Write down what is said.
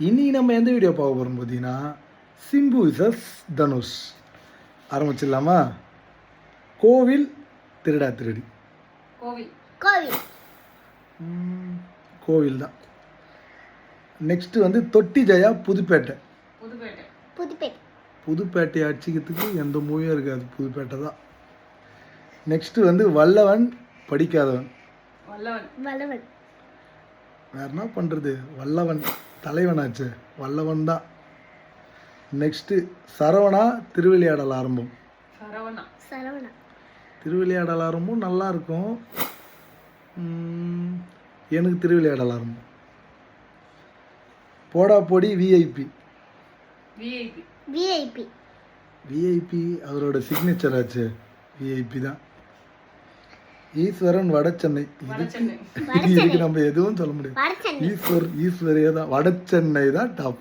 இனி நம்ம எந்த வீடியோ பார்க்க போகிறோம் பார்த்தீங்கன்னா சிம்பு விசஸ் தனுஷ். ஆரம்பிச்சிடலாமா? கோவில் திருடா திருடி. கோவில் தான். நெக்ஸ்ட்டு வந்து தொட்டி ஜெயா புதுப்பேட்டை. புதுப்பேட்டை அடிச்சிக்கிறதுக்கு எந்த மூவியும் இருக்காது, புதுப்பேட்டை தான். நெக்ஸ்ட்டு வந்து வல்லவன் படிக்காதவன். வேற என்ன பண்ணுறது, வல்லவன் தலைவனாச்சு, வல்லவன் தான். நெக்ஸ்ட்டு சரவணா திருவிளையாடல் ஆரம்பம். திருவிளையாடல் ஆரம்பம் நல்லா இருக்கும். எனக்கு திருவிளையாடல் ஆரம்பம். போடா போடி விஐபி. விஐபி அவரோட சிக்னேச்சர் ஆச்சு, விஐபி தான். ஈஸ்வரன் வடச்சென்னை. இதுக்கு நம்ம எதுவும் சொல்ல முடியாது. ஈஸ்வரியே தான், வடச்சென்னை தான் டாப்.